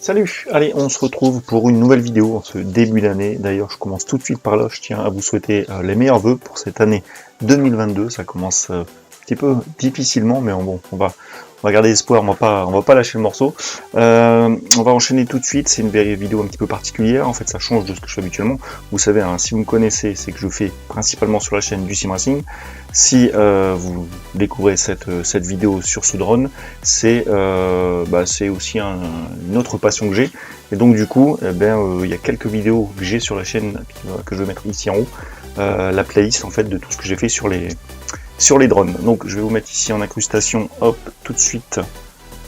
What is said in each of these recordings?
Salut, allez, on se retrouve pour une nouvelle vidéo en ce début d'année. D'ailleurs, je commence tout de suite par là. Je tiens à vous souhaiter les meilleurs vœux pour cette année 2022. Ça commence un petit peu difficilement, mais bon, on va garder espoir. On va pas lâcher le morceau. On va enchaîner tout de suite. C'est une vidéo un petit peu particulière. En fait, ça change de ce que je fais habituellement. Vous savez, hein, si vous me connaissez, c'est que je fais principalement sur la chaîne du Sim Racing. Si vous découvrez cette vidéo sur ce drone, c'est aussi une autre passion que j'ai. Et donc du coup, il y a quelques vidéos que j'ai sur la chaîne que je vais mettre ici en haut, la playlist en fait de tout ce que j'ai fait sur les drones. Donc je vais vous mettre ici en incrustation, hop, tout de suite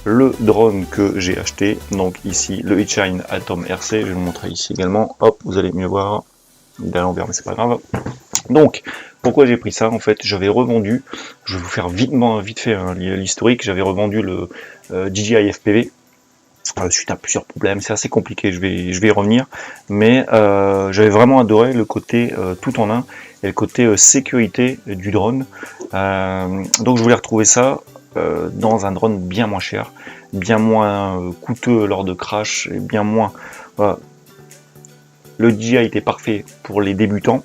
le drone que j'ai acheté. Donc ici le Hitchine Atom RC, je vais vous montrer ici également. Hop, vous allez mieux voir. Il est à l'envers, mais c'est pas grave. Donc, pourquoi j'ai pris ça? En fait, j'avais revendu, je vais vous faire vite fait hein, l'historique, j'avais revendu le DJI FPV suite à plusieurs problèmes, c'est assez compliqué, je vais y revenir, mais j'avais vraiment adoré le côté tout en un et le côté sécurité du drone. Donc je voulais retrouver ça dans un drone bien moins cher, bien moins coûteux lors de crash, et bien moins... Voilà. Le DJI était parfait pour les débutants,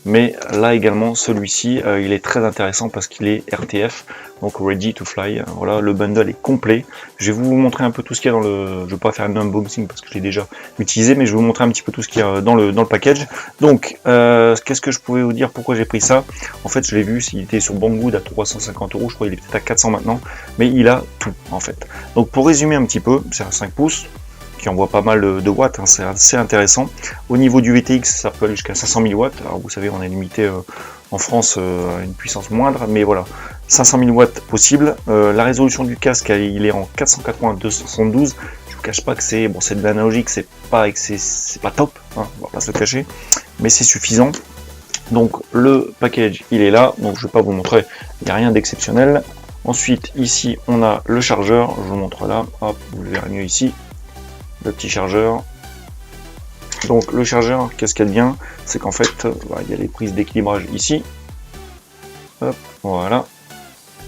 mais là également celui-ci il est très intéressant parce qu'il est RTF, donc ready to fly. Voilà, le bundle est complet. Je vais vous montrer un peu tout ce qu'il y a dans le... Je ne vais pas faire un unboxing parce que je l'ai déjà utilisé, mais je vais vous montrer un petit peu tout ce qu'il y a dans le package. Donc qu'est-ce que je pouvais vous dire, pourquoi j'ai pris ça? En fait, je l'ai vu, il était sur Banggood à 350 €, je crois qu'il est peut-être à 400 maintenant, mais il a tout en fait. Donc pour résumer un petit peu, c'est un 5 pouces qui envoie pas mal de watts, hein, c'est assez intéressant. Au niveau du VTX, ça peut aller jusqu'à 500 000 watts. Alors vous savez, on est limité en France à une puissance moindre, mais voilà, 500 000 watts possible. La résolution du casque, il est en 480-272. Je vous cache pas que c'est de l'analogique, c'est pas top, hein, on va pas se le cacher, mais c'est suffisant. Donc le package, il est là, donc je vais pas vous montrer, il n'y a rien d'exceptionnel. Ensuite, ici, on a le chargeur, je vous montre là, hop, vous le verrez mieux ici. Le petit chargeur. Donc le chargeur, qu'est-ce qu'il y a de bien? C'est qu'en fait, il y a les prises d'équilibrage ici. Hop, voilà.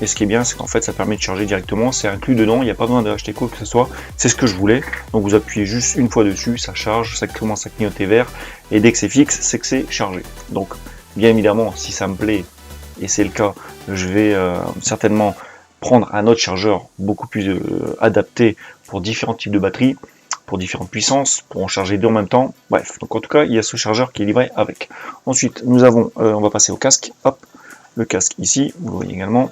Et ce qui est bien, c'est qu'en fait, ça permet de charger directement. C'est inclus dedans, il n'y a pas besoin d'acheter quoi que ce soit. C'est ce que je voulais. Donc vous appuyez juste une fois dessus, ça charge, ça commence à clignoter vert. Et dès que c'est fixe, c'est que c'est chargé. Donc bien évidemment, si ça me plaît, et c'est le cas, je vais certainement prendre un autre chargeur beaucoup plus adapté pour différents types de batteries, pour différentes puissances, pour en charger deux en même temps. Bref, donc en tout cas, il y a ce chargeur qui est livré avec. Ensuite, nous avons, on va passer au casque. Hop, le casque ici, vous le voyez également.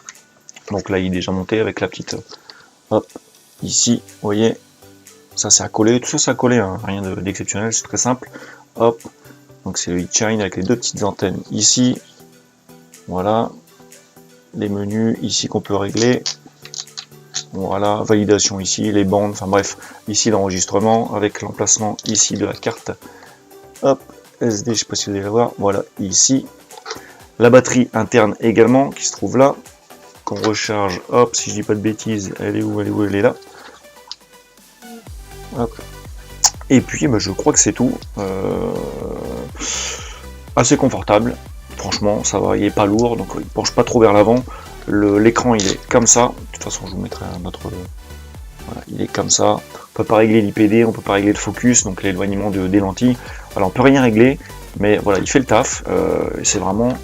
Donc là, il est déjà monté avec la petite, hop, ici, vous voyez, ça c'est à coller, tout ça c'est à coller, hein, rien d'exceptionnel, c'est très simple. Hop, donc c'est le Hitchine avec les deux petites antennes ici. Voilà, les menus ici qu'on peut régler. Voilà, validation ici, les bandes, enfin bref, ici l'enregistrement avec l'emplacement ici de la carte. Hop, SD, je sais pas si vous allez la voir, voilà, ici. La batterie interne également qui se trouve là, qu'on recharge, hop, si je dis pas de bêtises, elle est où, elle est là. Hop. Et puis je crois que c'est tout. Assez confortable, franchement, ça va, il est pas lourd, donc il penche pas trop vers l'avant. L'écran il est comme ça, de toute façon je vous mettrai un autre, voilà, il est comme ça, on peut pas régler l'IPD, on peut pas régler le focus, donc l'éloignement des lentilles, alors on peut rien régler, mais voilà, il fait le taf, c'est vraiment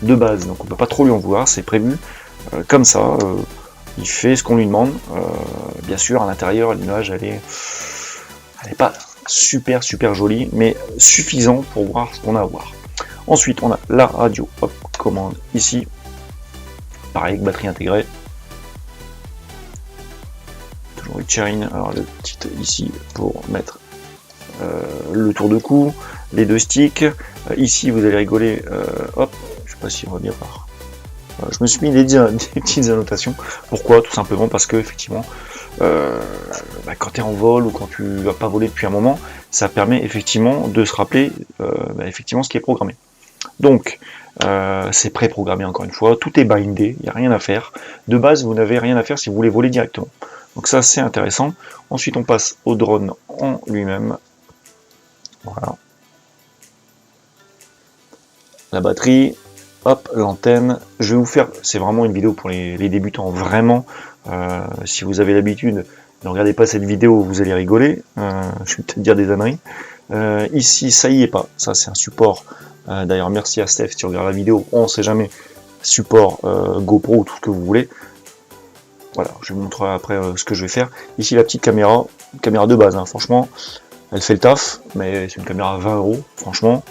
de base, donc on peut pas trop lui en vouloir, c'est prévu comme ça, il fait ce qu'on lui demande, bien sûr à l'intérieur l'image elle est pas super jolie, mais suffisant pour voir ce qu'on a à voir. Ensuite on a la radio, hop, commande ici, pareil, batterie intégrée. Toujours Hitchine. Alors le petit ici pour mettre le tour de cou, les deux sticks. Ici vous allez rigoler. Hop, je sais pas si on va bien voir. Je me suis mis des petites annotations. Pourquoi? Tout simplement parce que effectivement, quand tu es en vol ou quand tu vas pas voler depuis un moment, ça permet effectivement de se rappeler effectivement ce qui est programmé. Donc c'est préprogrammé encore une fois, tout est bindé, il n'y a rien à faire. De base, vous n'avez rien à faire si vous voulez voler directement. Donc ça, c'est intéressant. Ensuite, on passe au drone en lui-même. Voilà. La batterie, hop, l'antenne. Je vais vous faire, c'est vraiment une vidéo pour les débutants, vraiment. Si vous avez l'habitude Ne regardez pas cette vidéo, vous allez rigoler, je vais peut-être dire des âneries. Ici, ça y est pas, ça c'est un support, d'ailleurs merci à Steph si tu regardes la vidéo, on sait jamais, support GoPro ou tout ce que vous voulez. Voilà, je vous montrerai après ce que je vais faire. Ici la petite caméra, une caméra de base, hein, franchement, elle fait le taf, mais c'est une caméra à 20 €, franchement,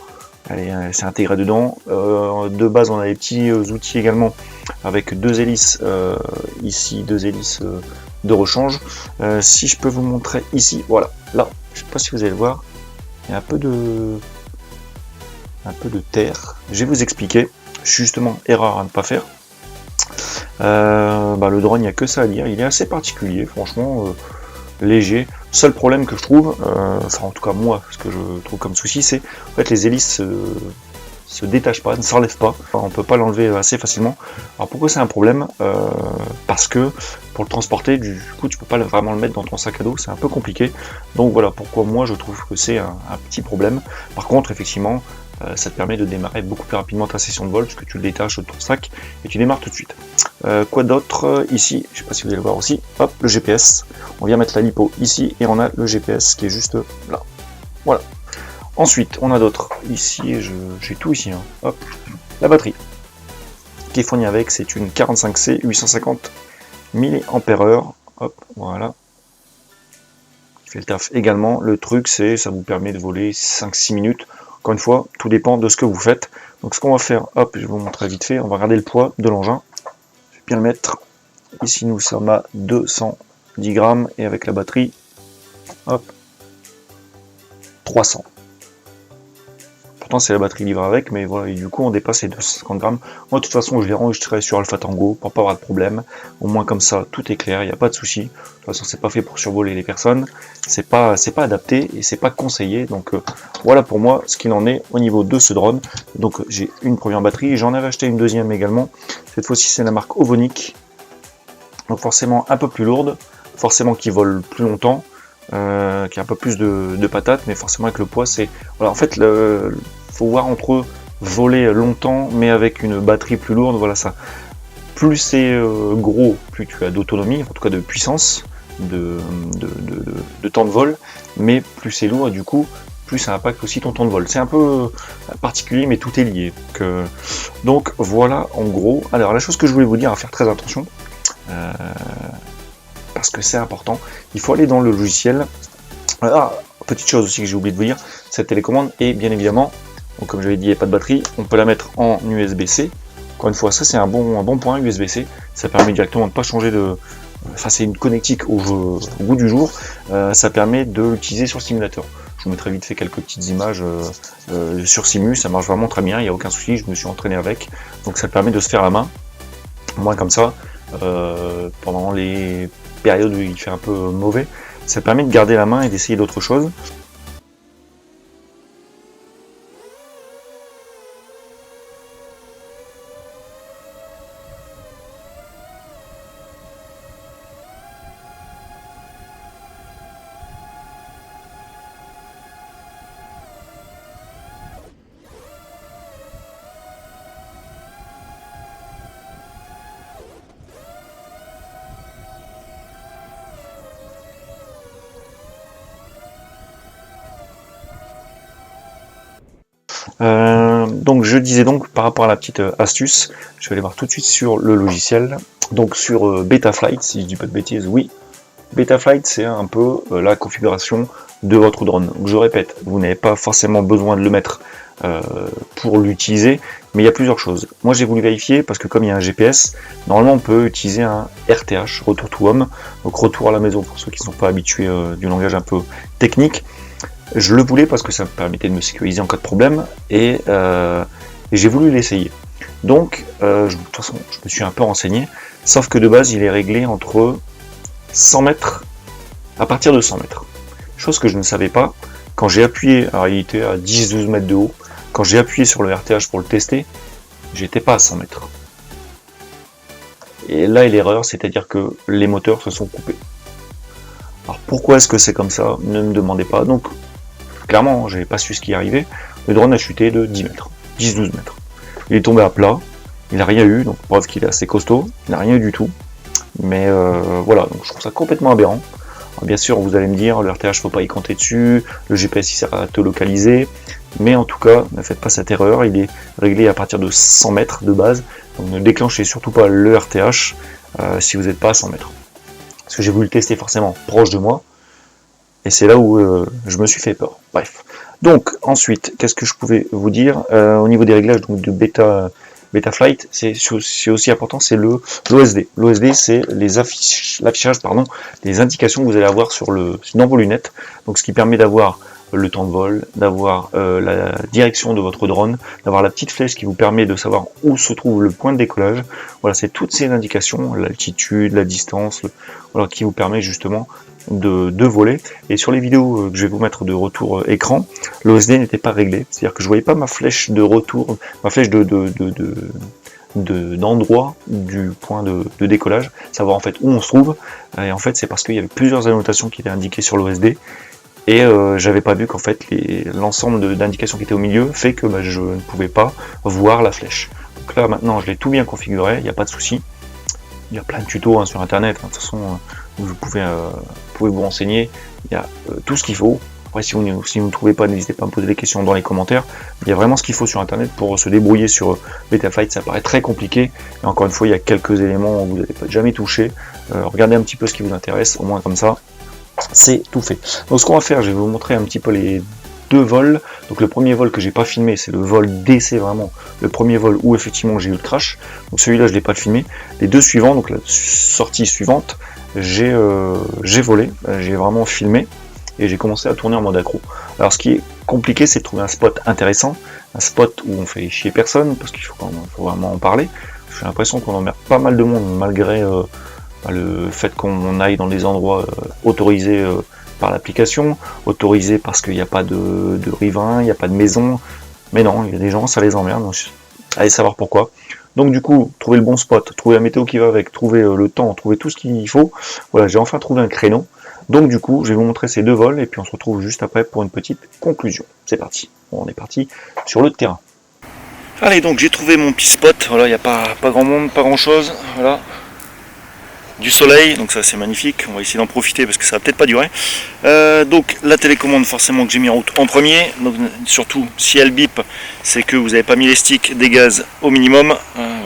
elle s'est intégrée dedans. De base, on a des petits outils également, avec deux hélices, ici, deux hélices de rechange. Si je peux vous montrer ici, voilà, là, je ne sais pas si vous allez le voir, il y a un peu de terre. Je vais vous expliquer, justement, erreur à ne pas faire. Le drone, il n'y a que ça à dire, il est assez particulier, franchement, léger. Seul problème que je trouve, enfin en tout cas moi, ce que je trouve comme souci, c'est en fait les hélices se détachent pas, ne s'enlèvent pas, enfin, on peut pas l'enlever assez facilement. Alors pourquoi c'est un problème? Parce que pour le transporter, du coup tu peux pas vraiment le mettre dans ton sac à dos, c'est un peu compliqué. Donc voilà pourquoi moi je trouve que c'est un petit problème. Par contre effectivement, ça te permet de démarrer beaucoup plus rapidement ta session de vol, parce que tu le détaches de ton sac et tu démarres tout de suite. Quoi d'autre ici? Je sais pas si vous allez le voir aussi. Hop, le GPS. On vient mettre la lipo ici et on a le GPS qui est juste là. Voilà. Ensuite, on a d'autres. Ici, j'ai tout ici. Hein. Hop, la batterie qui est fournie avec, c'est une 45C 850 mAh. Hop, voilà. Qui fait le taf également. Le truc, c'est ça vous permet de voler 5-6 minutes. Encore une fois, tout dépend de ce que vous faites. Donc ce qu'on va faire, hop, je vais vous montrer vite fait. On va regarder le poids de l'engin. Je vais bien le mettre. Ici, nous sommes à 210 grammes et avec la batterie, hop, 300. Pourtant, c'est la batterie livrée avec, mais voilà, et du coup, on dépasse les 250 grammes. Moi, de toute façon, je l'ai enregistré sur Alpha Tango pour pas avoir de problème. Au moins, comme ça, tout est clair, il n'y a pas de souci. De toute façon, c'est pas fait pour survoler les personnes. C'est pas adapté et c'est pas conseillé. Donc, voilà pour moi ce qu'il en est au niveau de ce drone. Donc, j'ai une première batterie. J'en avais acheté une deuxième également. Cette fois-ci, c'est la marque Ovonic. Donc, forcément, un peu plus lourde. Forcément, qui vole plus longtemps. Qui a un peu plus de patates, mais forcément avec le poids, c'est... Voilà, en fait, faut voir entre voler longtemps, mais avec une batterie plus lourde, voilà ça. Plus c'est gros, plus tu as d'autonomie, en tout cas de puissance, de temps de vol, mais plus c'est lourd, et du coup, plus ça impacte aussi ton temps de vol. C'est un peu particulier, mais tout est lié. Donc voilà, en gros. Alors, la chose que je voulais vous dire, à faire très attention, parce que c'est important, il faut aller dans le logiciel. Ah, petite chose aussi que j'ai oublié de vous dire, cette télécommande est bien évidemment, donc comme je l'ai dit, il n'y a pas de batterie, on peut la mettre en USB-C. Encore une fois, ça c'est un bon point USB-C, ça permet directement de ne pas changer de... Enfin, c'est une connectique au goût du jour, ça permet de l'utiliser sur le simulateur. Je vous mettrai vite fait quelques petites images sur Simu, ça marche vraiment très bien, il n'y a aucun souci, je me suis entraîné avec, donc ça permet de se faire la main, au moins comme ça, pendant les période où il fait un peu mauvais, ça permet de garder la main et d'essayer d'autres choses. Donc je disais donc par rapport à la petite astuce, je vais aller voir tout de suite sur le logiciel, donc sur Betaflight, si je dis pas de bêtises, oui. Betaflight, c'est un peu la configuration de votre drone. Donc, je répète, vous n'avez pas forcément besoin de le mettre pour l'utiliser, mais il y a plusieurs choses. Moi j'ai voulu vérifier parce que comme il y a un GPS, normalement on peut utiliser un RTH, Retour to Home, donc retour à la maison pour ceux qui ne sont pas habitués du langage un peu technique. Je le voulais parce que ça me permettait de me sécuriser en cas de problème et j'ai voulu l'essayer. Donc, de toute façon, je me suis un peu renseigné, sauf que de base, il est réglé entre 100 mètres, à partir de 100 mètres. Chose que je ne savais pas, quand j'ai appuyé, alors il était à 10-12 mètres de haut, quand j'ai appuyé sur le RTH pour le tester, j'étais pas à 100 mètres. Et là est l'erreur, c'est-à-dire que les moteurs se sont coupés. Alors pourquoi est-ce que c'est comme ça? Ne me demandez pas. Donc, clairement, j'avais pas su ce qui arrivait. Le drone a chuté de 10 mètres, 10-12 mètres. Il est tombé à plat, il n'a rien eu, donc preuve qu'il est assez costaud, il n'a rien eu du tout. Mais voilà, donc je trouve ça complètement aberrant. Bien sûr, vous allez me dire, le RTH, faut pas y compter dessus, le GPS il sert à te localiser, mais en tout cas, ne faites pas cette erreur, il est réglé à partir de 100 mètres de base, donc ne déclenchez surtout pas le RTH si vous n'êtes pas à 100 mètres. Parce que j'ai voulu le tester forcément proche de moi, et c'est là où je me suis fait peur. Bref. Donc ensuite, qu'est-ce que je pouvais vous dire au niveau des réglages donc, de Betaflight, c'est aussi important, c'est l'OSD. L'OSD, c'est l'affichage, des indications que vous allez avoir dans vos lunettes. Donc ce qui permet d'avoir le temps de vol, d'avoir la direction de votre drone, d'avoir la petite flèche qui vous permet de savoir où se trouve le point de décollage. Voilà, c'est toutes ces indications, l'altitude, la distance, voilà, qui vous permet justement de voler. Et sur les vidéos que je vais vous mettre de retour écran, l'OSD n'était pas réglé, c'est-à-dire que je voyais pas ma flèche de retour, ma flèche d'endroit du point de décollage, savoir en fait où on se trouve. Et en fait c'est parce qu'il y avait plusieurs annotations qui étaient indiquées sur l'OSD et j'avais pas vu qu'en fait l'ensemble d'indications qui étaient au milieu fait que je ne pouvais pas voir la flèche. Donc là maintenant je l'ai tout bien configuré, il n'y a pas de souci. Il y a plein de tutos sur internet, de toute façon vous pouvez vous renseigner, il y a tout ce qu'il faut. Après si vous ne trouvez pas, n'hésitez pas à me poser des questions dans les commentaires. Il y a vraiment ce qu'il faut sur internet pour se débrouiller sur Betaflight, ça paraît très compliqué. Et encore une fois, il y a quelques éléments où vous n'avez pas jamais touché. Regardez un petit peu ce qui vous intéresse, au moins comme ça, c'est tout fait. Donc ce qu'on va faire, je vais vous montrer un petit peu les deux vols. Donc le premier vol que j'ai pas filmé, c'est le vol d'essai vraiment, le premier vol où effectivement j'ai eu le crash. Donc celui-là je l'ai pas filmé. Les deux suivants, donc la sortie suivante, j'ai volé, j'ai vraiment filmé et j'ai commencé à tourner en mode accro. Alors ce qui est compliqué, c'est de trouver un spot intéressant, un spot où on fait chier personne, parce qu'il faut vraiment en parler. J'ai l'impression qu'on emmerde pas mal de monde malgré le fait qu'on aille dans des endroits autorisés par l'application, autorisés parce qu'il n'y a pas de riverains, il n'y a pas de maison, mais non, il y a des gens, ça les emmerde, donc allez savoir pourquoi. Donc du coup, trouver le bon spot, trouver la météo qui va avec, trouver le temps, trouver tout ce qu'il faut, voilà, j'ai enfin trouvé un créneau. Donc du coup, je vais vous montrer ces deux vols, et puis on se retrouve juste après pour une petite conclusion. C'est parti, bon, on est parti sur le terrain. Allez, donc j'ai trouvé mon petit spot, voilà, il n'y a pas grand monde, pas grand chose, voilà. Du soleil, donc ça c'est magnifique, on va essayer d'en profiter parce que ça va peut-être pas durer. Donc la télécommande forcément que j'ai mis en route en premier, donc surtout si elle bip, c'est que vous n'avez pas mis les sticks des gaz au minimum,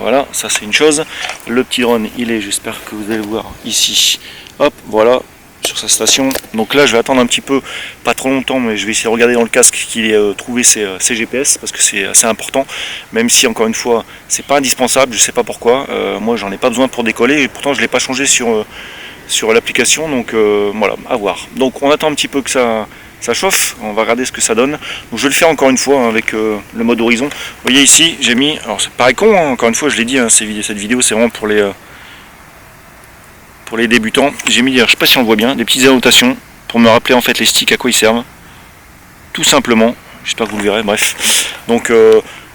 voilà, ça c'est une chose. Le petit drone il est, j'espère que vous allez le voir ici, hop, voilà, sur sa station. Donc là je vais attendre un petit peu, pas trop longtemps, mais je vais essayer de regarder dans le casque qu'il ait trouvé ses GPS, parce que c'est assez important, même si encore une fois c'est pas indispensable, je sais pas pourquoi, moi j'en ai pas besoin pour décoller, et pourtant je l'ai pas changé sur l'application, donc voilà, à voir. Donc on attend un petit peu que ça chauffe, on va regarder ce que ça donne. Donc je vais le faire encore une fois avec le mode horizon. Vous voyez ici j'ai mis, alors c'est pareil con, encore une fois je l'ai dit, cette vidéo c'est vraiment pour les débutants. J'ai mis, je sais pas si on le voit bien, des petites annotations pour me rappeler en fait les sticks à quoi ils servent, tout simplement. J'espère que vous le verrez. Bref, donc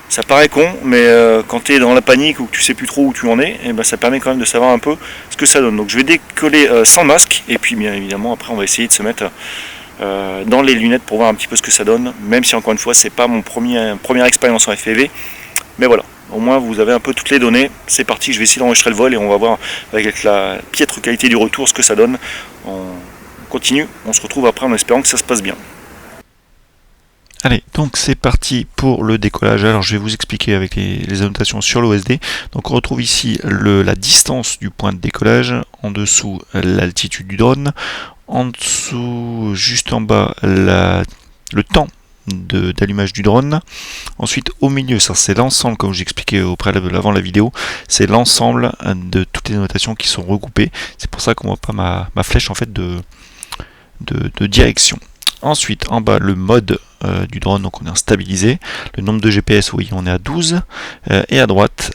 ça paraît con, mais quand tu es dans la panique ou que tu sais plus trop où tu en es, et ben ça permet quand même de savoir un peu ce que ça donne. Donc je vais décoller sans masque, et puis bien évidemment après on va essayer de se mettre dans les lunettes pour voir un petit peu ce que ça donne, même si encore une fois c'est pas mon première expérience en FPV, mais voilà. Au moins vous avez un peu toutes les données. C'est parti, je vais essayer d'enregistrer le vol et on va voir avec la piètre qualité du retour ce que ça donne. On continue, on se retrouve après en espérant que ça se passe bien. Allez, donc c'est parti pour le décollage. Alors je vais vous expliquer avec les annotations sur l'OSD. Donc on retrouve ici la distance du point de décollage, en dessous l'altitude du drone, en dessous, juste en bas, le temps d'allumage du drone. Ensuite au milieu, ça c'est l'ensemble, comme j'expliquais au préalable avant la vidéo, c'est l'ensemble de toutes les notations qui sont regroupées. C'est pour ça qu'on voit pas ma flèche en fait de direction. Ensuite en bas le mode du drone, donc on est en stabilisé, le nombre de GPS, oui, on est à 12, et à droite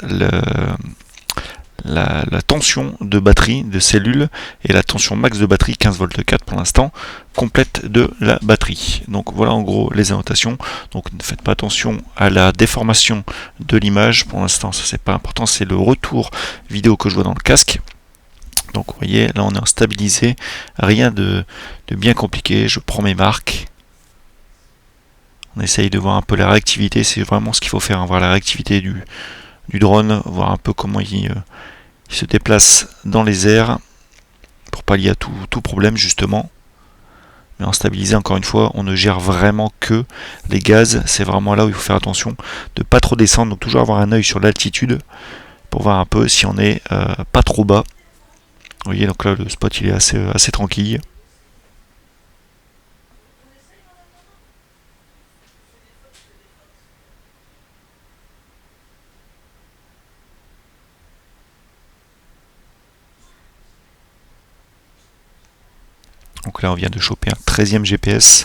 la tension de batterie de cellule et la tension max de batterie 15 volts 4 pour l'instant, complète de la batterie. Donc voilà en gros les annotations. Donc ne faites pas attention à la déformation de l'image pour l'instant, ça c'est pas important, c'est le retour vidéo que je vois dans le casque. Donc vous voyez là on est en stabilisé, rien de bien compliqué. Je prends mes marques, on essaye de voir un peu la réactivité, c'est vraiment ce qu'il faut faire, hein, voir la réactivité du drone, voir un peu comment il se déplace dans les airs pour pallier à tout problème justement. Mais en stabilisé, encore une fois, on ne gère vraiment que les gaz. C'est vraiment là où il faut faire attention de pas trop descendre. Donc toujours avoir un œil sur l'altitude pour voir un peu si on est pas trop bas. Vous voyez, donc là le spot il est assez tranquille. Donc là on vient de choper un 13e GPS.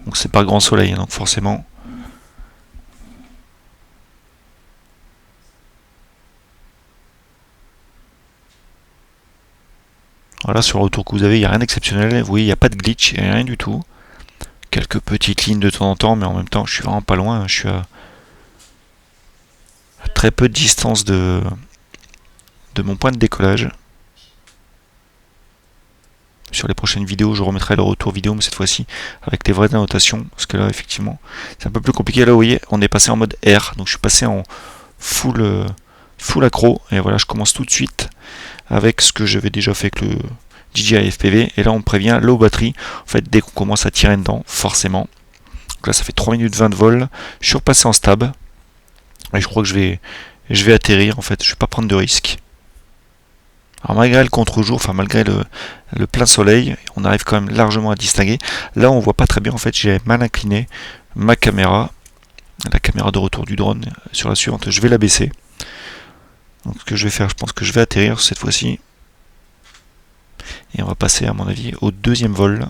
Donc c'est pas grand soleil, donc forcément. Voilà, sur le retour que vous avez, il n'y a rien d'exceptionnel. Vous voyez, il n'y a pas de glitch, il n'y a rien du tout. Quelques petites lignes de temps en temps, mais en même temps, je suis vraiment pas loin. Je suis à très peu de distance de mon point de décollage. Sur les prochaines vidéos, je remettrai le retour vidéo, mais cette fois-ci avec les vraies annotations. Parce que là, effectivement, c'est un peu plus compliqué. Là, vous voyez, on est passé en mode R. Donc je suis passé en full accro. Et voilà, je commence tout de suite avec ce que j'avais déjà fait avec le DJI FPV. Et là, on me prévient low batterie. En fait, dès qu'on commence à tirer dedans, forcément. Donc là, ça fait 3 minutes 20 de vol. Je suis repassé en stab. Et je crois que je vais atterrir. En fait, je vais pas prendre de risques. Alors malgré le contre-jour, enfin malgré le plein soleil, on arrive quand même largement à distinguer. Là, on voit pas très bien. En fait, j'ai mal incliné ma caméra, la caméra de retour du drone sur la suivante. Je vais la baisser. Donc, ce que je vais faire, je pense que je vais atterrir cette fois-ci. Et on va passer, à mon avis, au deuxième vol.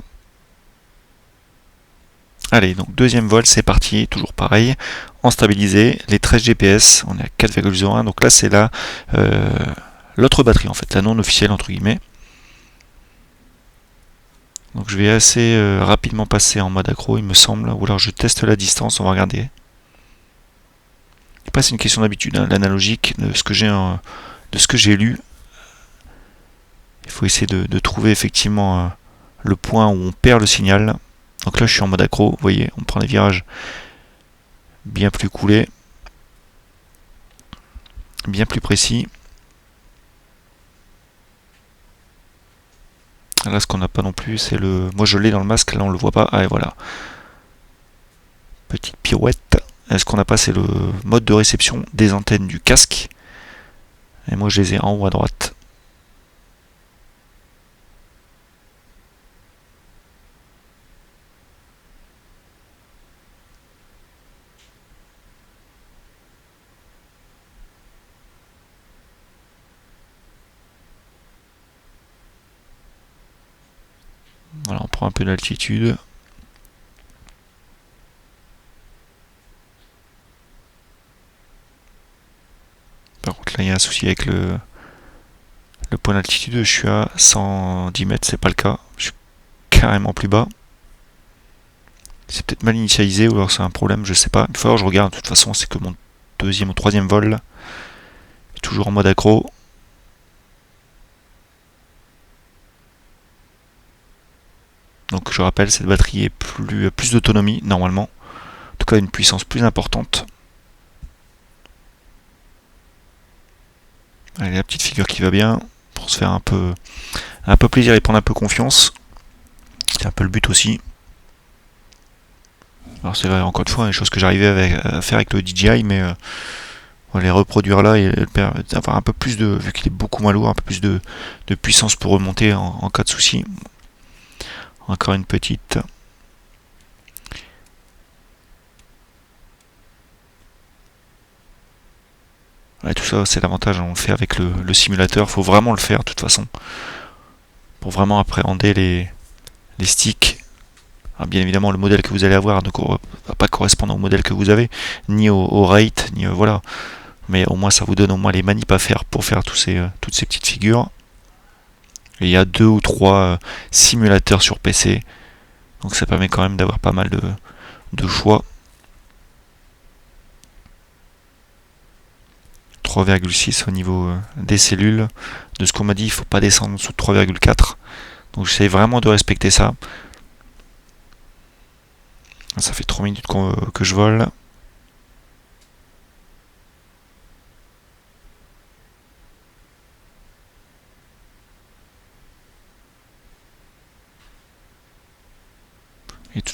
Allez, donc deuxième vol, c'est parti, toujours pareil, en stabilisé, les 13 GPS, on est à 4,01, donc là c'est l'autre batterie en fait, la non officielle entre guillemets. Donc je vais assez rapidement passer en mode accro il me semble, ou alors je teste la distance, on va regarder. Après c'est une question d'habitude, hein, l'analogique de ce que j'ai lu. Il faut essayer de trouver effectivement le point où on perd le signal. Donc là je suis en mode accro, vous voyez, on prend des virages bien plus coulés, bien plus précis. Là, ce qu'on n'a pas non plus, c'est le. Moi, je l'ai dans le masque, là, on le voit pas. Ah, et voilà. Petite pirouette. Ce qu'on n'a pas, c'est le mode de réception des antennes du casque. Et moi, je les ai en haut à droite. Voilà, on prend un peu d'altitude. Par contre, là, il y a un souci avec le point d'altitude. Je suis à 110 mètres, c'est pas le cas. Je suis carrément plus bas. C'est peut-être mal initialisé ou alors c'est un problème, je sais pas. Il faut que je regarde. De toute façon, c'est que mon deuxième ou troisième vol. Toujours en mode accro. Donc je rappelle, cette batterie est plus d'autonomie normalement. En tout cas, une puissance plus importante. Allez, la petite figure qui va bien pour se faire un peu plaisir et prendre un peu confiance. C'est un peu le but aussi. Alors c'est vrai, encore une fois, des choses que j'arrivais à faire avec le DJI, mais on va les reproduire là et avoir un peu plus de, vu qu'il est beaucoup moins lourd, un peu plus de puissance pour remonter en cas de souci. Encore une petite. Ouais, tout ça, c'est l'avantage, on le fait avec le simulateur. Faut vraiment le faire de toute façon pour vraiment appréhender les sticks. Alors, bien évidemment, le modèle que vous allez avoir ne va pas correspondre au modèle que vous avez, ni au rate, ni voilà. Mais au moins, ça vous donne au moins les manips à faire pour faire toutes ces petites figures. Et il y a 2 ou 3 simulateurs sur PC, donc ça permet quand même d'avoir pas mal de choix. 3,6 au niveau des cellules. De ce qu'on m'a dit, il ne faut pas descendre en dessous de 3,4. Donc j'essaie vraiment de respecter ça. Ça fait 3 minutes que je vole.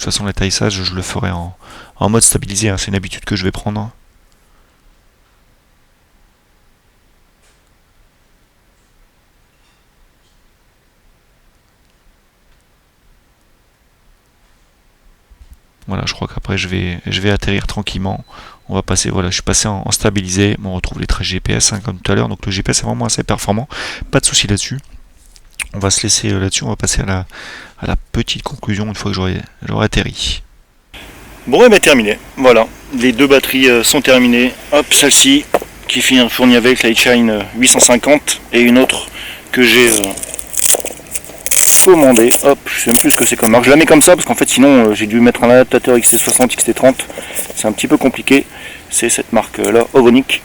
toute façon l'atterrissage je le ferai en mode stabilisé, hein. C'est une habitude que je vais prendre. Voilà, je crois qu'après je vais atterrir tranquillement. On va passer, voilà, je suis passé en stabilisé. Bon, on retrouve les traits GPS, hein, comme tout à l'heure. Donc le GPS est vraiment assez performant. Pas de souci là-dessus. On va se laisser là-dessus. On va passer à la petite conclusion une fois que j'aurai atterri. Bon, et bien terminé. Voilà, les deux batteries sont terminées. Hop, celle-ci qui est fournie avec la Shine 850 et une autre que j'ai commandé. Hop, je sais même plus ce que c'est comme marque. Je la mets comme ça parce qu'en fait sinon j'ai dû mettre un adaptateur XT60, XT30. C'est un petit peu compliqué. C'est cette marque là, Ovonic,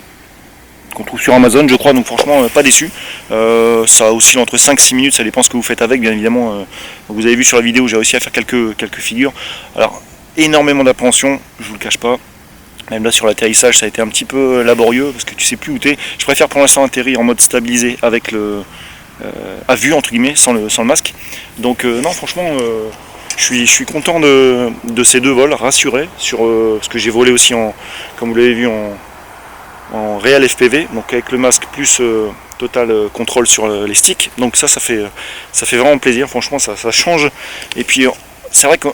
qu'on trouve sur Amazon je crois, donc franchement pas déçu. Ça oscille entre 5-6 minutes, ça dépend ce que vous faites avec bien évidemment. Vous avez vu sur la vidéo, j'ai réussi à faire quelques figures. Alors énormément d'appréhension, je vous le cache pas. Même là sur l'atterrissage ça a été un petit peu laborieux parce que tu sais plus où t'es. Je préfère pour l'instant atterrir en mode stabilisé avec le à vue entre guillemets, sans le masque. Donc non franchement je suis content de ces deux vols, rassuré sur ce que j'ai volé aussi comme vous l'avez vu en réel FPV, donc avec le masque plus total contrôle sur les sticks. Donc ça fait vraiment plaisir, franchement ça change. Et puis c'est vrai que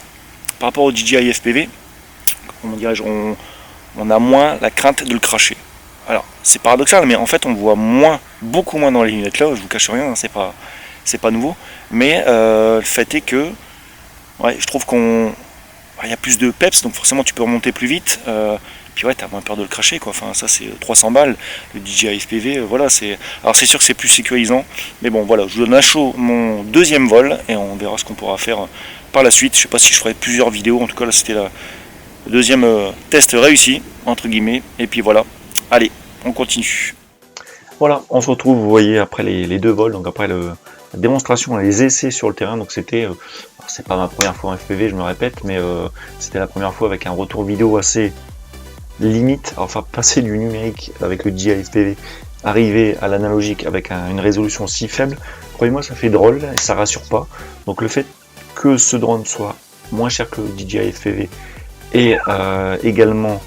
par rapport au DJI FPV, comment dirais-je, on a moins la crainte de le cracher. Alors c'est paradoxal, mais en fait on voit beaucoup moins dans les lunettes là, je vous cache rien, hein, c'est pas nouveau, mais le fait est que ouais, je trouve qu'il y a plus de peps, donc forcément tu peux remonter plus vite, puis ouais, t'as moins peur de le cracher quoi. Enfin ça c'est 300 balles, le DJI FPV, voilà, alors c'est sûr que c'est plus sécurisant, mais bon voilà, je vous donne à chaud mon deuxième vol et on verra ce qu'on pourra faire par la suite. Je sais pas si je ferai plusieurs vidéos, en tout cas là c'était le deuxième test réussi entre guillemets, et puis voilà. Allez, on continue. Voilà, on se retrouve, vous voyez, après les deux vols, donc après la démonstration, les essais sur le terrain. Donc c'était, c'est pas ma première fois en FPV, je me répète, mais c'était la première fois avec un retour vidéo assez limite. Enfin, passer du numérique avec le DJI FPV, arriver à l'analogique avec une résolution si faible, croyez-moi, ça fait drôle et ça rassure pas. Donc le fait que ce drone soit moins cher que le DJI FPV et également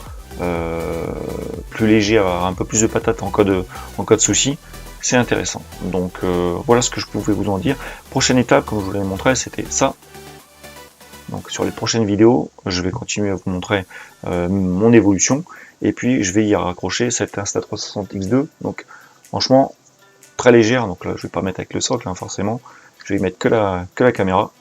plus léger, avoir un peu plus de patates en cas de souci, c'est intéressant. Donc voilà ce que je pouvais vous en dire. Prochaine étape, comme je vous l'ai montré, c'était ça. Donc sur les prochaines vidéos, je vais continuer à vous montrer mon évolution, et puis je vais y raccrocher cette Insta360X2. Donc franchement très légère, donc là je vais pas mettre avec le socle hein, forcément, je vais mettre que la caméra.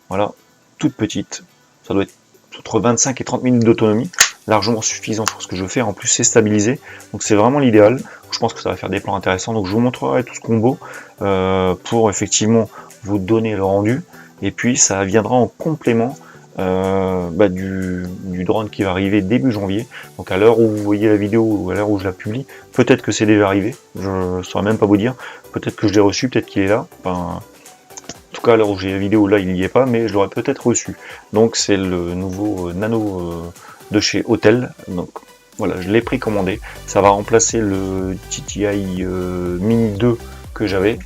Voilà, toute petite, ça doit être entre 25 et 30 minutes d'autonomie, largement suffisant pour ce que je fais. En plus c'est stabilisé, donc c'est vraiment l'idéal. Je pense que ça va faire des plans intéressants, donc je vous montrerai tout ce combo pour effectivement vous donner le rendu, et puis ça viendra en complément du drone qui va arriver début janvier. Donc à l'heure où vous voyez la vidéo ou à l'heure où je la publie, peut-être que c'est déjà arrivé, je ne saurais même pas vous dire, peut-être que je l'ai reçu, peut-être qu'il est là, enfin, en tout cas à l'heure où j'ai la vidéo là il n'y est pas, mais je l'aurais peut-être reçu. Donc c'est le nouveau Nano de chez Autel, donc voilà, je l'ai précommandé. Ça va remplacer le DJI Mini 2 que j'avais,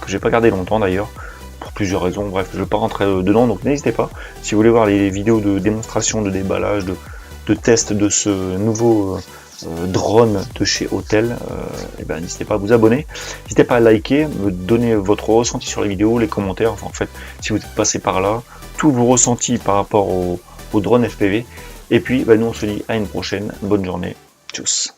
que j'ai pas gardé longtemps d'ailleurs, pour plusieurs raisons. Bref, je ne vais pas rentrer dedans, donc n'hésitez pas. Si vous voulez voir les vidéos de démonstration, de déballage, de test de ce nouveau drone de chez Autel, et ben, n'hésitez pas à vous abonner. N'hésitez pas à liker, me donner votre ressenti sur les vidéos, les commentaires. Enfin, en fait, si vous êtes passé par là, tous vos ressentis par rapport au drone FPV. Et puis, bah, nous on se dit à une prochaine, bonne journée, tchuss.